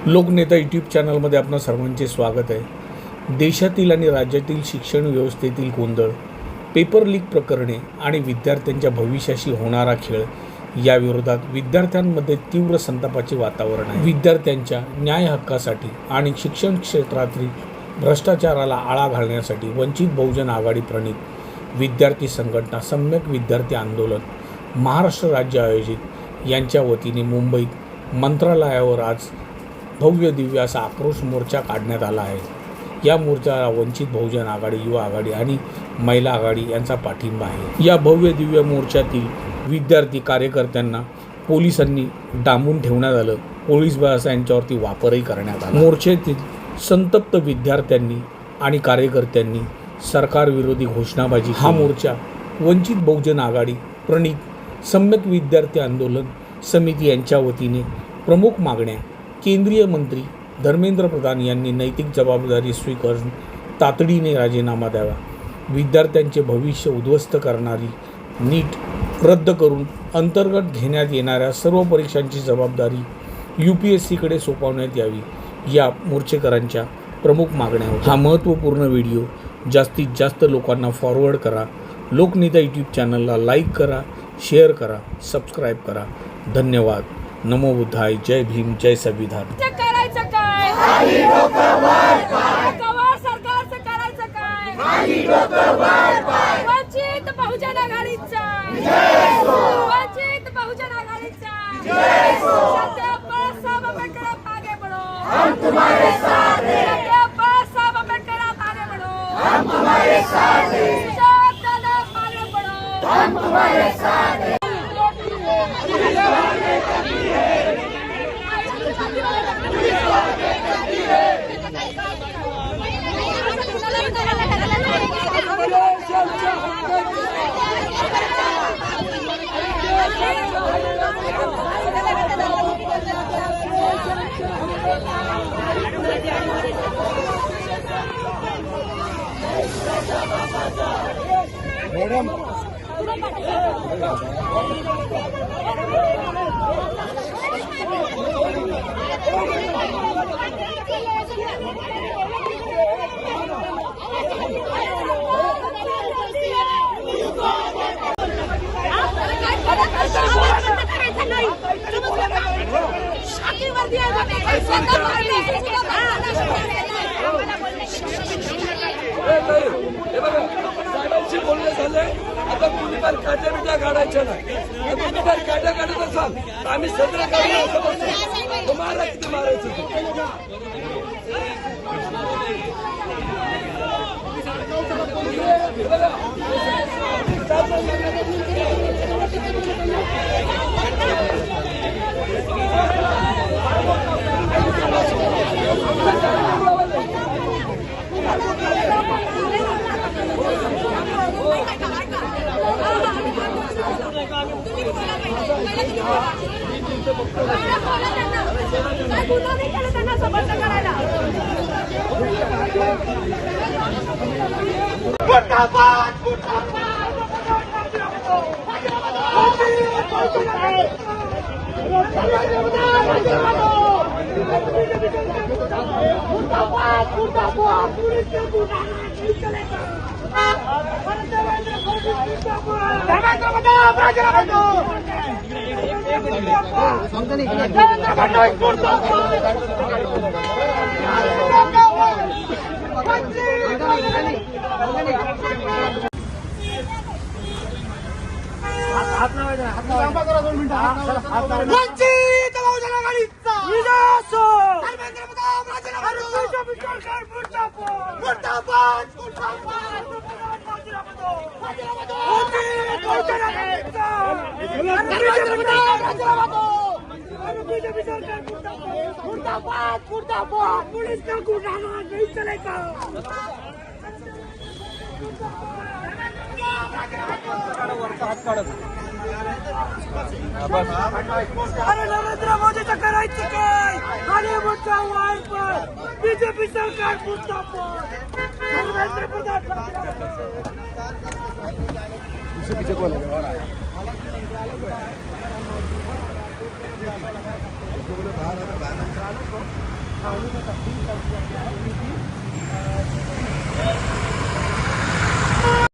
लोकनेता YouTube चॅनलमध्ये आपणा सर्वांचे स्वागत आहे। देशातील आणि राज्यातील शिक्षण व्यवस्थेतील गोंधळ, पेपर लीक प्रकरणे आणि विद्यार्थ्यांच्या भविष्याशी होणारा खेळ या विरोधात विद्यार्थ्यांमध्ये तीव्र संतापाचे वातावरण आहे। विद्यार्थ्यांच्या न्याय हक्कासाठी आणि शिक्षण क्षेत्रातील भ्रष्टाचाराला आळा घालण्यासाठी वंचित बहुजन आघाडी प्रणित विद्यार्थी संघटना सम्यक विद्यार्थी आंदोलन महाराष्ट्र राज्य आयोजित यांच्या वतीने मुंबईत मंत्रालयावर आज भव्य दिव्य असा आक्रोश मोर्चा काढण्यात आला आहे। या मोर्चाला वंचित बहुजन आघाडी, युवा आघाडी आणि महिला आघाडी यांचा पाठिंबा आहे। या भव्य दिव्य मोर्चातील विद्यार्थी कार्यकर्त्यांना पोलिसांनी डांबून ठेवण्यात आलं। पोलीस बळाचा यांच्यावरती वापरही करण्यात आला। मोर्चातील संतप्त विद्यार्थ्यांनी आणि कार्यकर्त्यांनी सरकारविरोधी घोषणाबाजी। हा मोर्चा वंचित बहुजन आघाडी प्रणित सम्यक विद्यार्थी आंदोलन समिती यांच्या वतीने प्रमुख मागण्या: केंद्रीय मंत्री धर्मेंद्र प्रधान यांनी नैतिक जबाबदारी स्वीकारून तातडीने राजीनामा द्यावा। विद्यार्थ्यांचे भविष्य उद्ध्वस्त करणारी नीट रद्द करून अंतर्गत घेण्यात येणाऱ्या सर्व परीक्षांची जबाबदारी UPSCकडे सोपवण्यात यावी, या मोर्चेकरांच्या प्रमुख मागण्या होत्या। हा महत्त्वपूर्ण व्हिडिओ जास्तीत जास्त लोकांना फॉरवर्ड करा। लोकनेता यूट्यूब चॅनलला लाईक करा, शेअर करा, सबस्क्राईब करा। धन्यवाद। नमो बुद्धाय। जय भीम, जय संविधान। करायचं काय? सरकारचं करायचं काय? वंचित बहुजन आघाडीचा, वंचित बहुजन आघाडीचा सत्याग्रह सब आंबेडकर आगे बढ़ो, हम तुम्हारे साथ हैं। सत्याग्रह सब आंबेडकर आगे बढ़ो, हम तुम्हारे साथ हैं। सत्याग्रह आगे बढ़ो, हम तुम्हारे साथ हैं। मैडम बोलणं झालंय, आता तुम्ही पण काट्या बिट्या काढायच्या नाही। तुम्ही जर काट्या काढत असाल तर आम्ही सगळं काढणार असं बसतो। तुम्हाला किती मारायचं वंचित बहुजन आघाडीचा विजय असो। धर्मेंद्र प्रधान राजीनामा दो। मुर्दाबाद, मुर्दाबाद, राजीनामा दो। वंचित बहुजन आघाडीचा धर्मेंद्र प्रधान राजीनामा दो। बीजेपी सरकार मुर्दाबाद, मुर्दाबाद। पुलिस का गुंडाराज नहीं चलेगा। अरे नरेंद्र मोदीचं करायचं काय? खाली मोठा वाय पर बीजेपी सरकार मुर्दाबाद। धर्मेंद्र प्रधान पीछे कौन है? बाहर छावनी में तब्दील कर दिया गया है, क्योंकि